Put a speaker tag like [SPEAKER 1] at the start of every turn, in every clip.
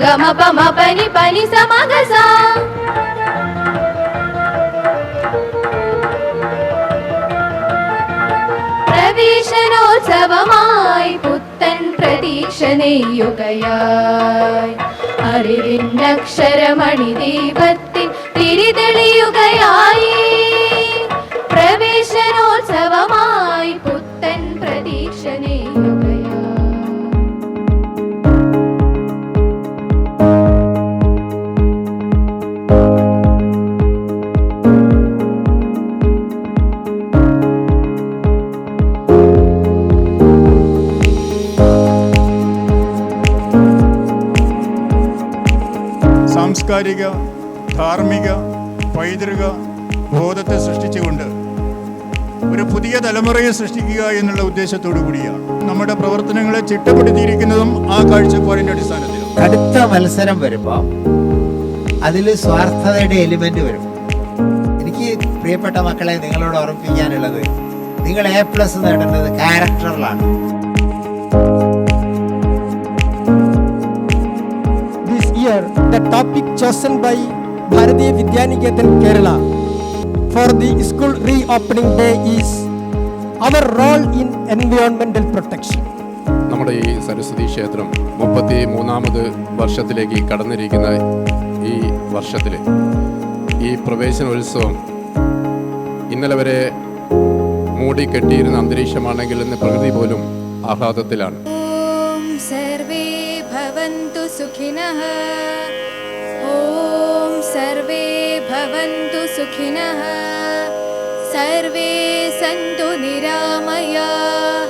[SPEAKER 1] ഗമ പമ പനി പനി സമഗസ. പ്രവേശനോത്സവമായി പുത്തൻ പ്രതീക്ഷ നെയ്യുകയായി അറിവിന്നക്ഷരമണി ദീപത്തിൽ തിരിതെളിയുകയായി. പ്രവേശനോത്സവമായി പുത്തൻ പ്രതീക്ഷ നെയ്യുകയായി.
[SPEAKER 2] സാംസ്കാരിക, ധാർമ്മിക, പൈതൃക ബോധത്തെ സൃഷ്ടിച്ചുകൊണ്ട് ഒരു പുതിയ തലമുറയെ സൃഷ്ടിക്കുക എന്നുള്ള ഉദ്ദേശത്തോടു കൂടിയാണ് നമ്മുടെ പ്രവർത്തനങ്ങളെ ചിട്ടപ്പെടുത്തിയിരിക്കുന്നതും ആ കാഴ്ചപ്പാടിന്റെ അടിസ്ഥാനത്തിൽ.
[SPEAKER 3] കടുത്ത മത്സരം വരുമ്പോൾ അതിൽ സ്വാർത്ഥതയുടെ എലിമെന്റ് വരും. എനിക്ക് പ്രിയപ്പെട്ട മക്കളെ നിങ്ങളോട് ഓർമ്മിപ്പിക്കാനുള്ളത്, നിങ്ങൾ A+ നേടേണ്ടത് ക്യാരക്ടറിലാണ്.
[SPEAKER 4] The topic chosen by Bharatiya Vidyaniketan Kerala for the school reopening day is our role in environmental protection.
[SPEAKER 5] നമ്മുടെ ഈ സരസ്വതി ക്ഷേത്രം 33ാമത് വർഷത്തിലേക്ക് കടന്നിരിക്കുന്ന ഈ വർഷത്തിൽ ഈ പ്രവേശനോത്സവം ഇന്നലെ വരെ മൂടിക്കെട്ടിയിരുന്ന അന്തരീക്ഷമാണെങ്കിൽ ഇന്ന് പ്രകൃതി പോലും ആഹ്ലാദത്തിലാണ്.
[SPEAKER 1] ഓം സർവേ ഭവന്തു സുഖിനഃ. ഓം സർവേ ഭവന്തു സുഖിനഃ. സർവേ സന്തു നിരാമയാഃ.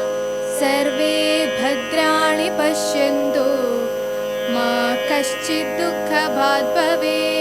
[SPEAKER 1] സർവേ ഭദ്രാണി പശ്യന്തു. മാ കശ്ചിത് ദുഃഖഭാഗ് ഭവേത്.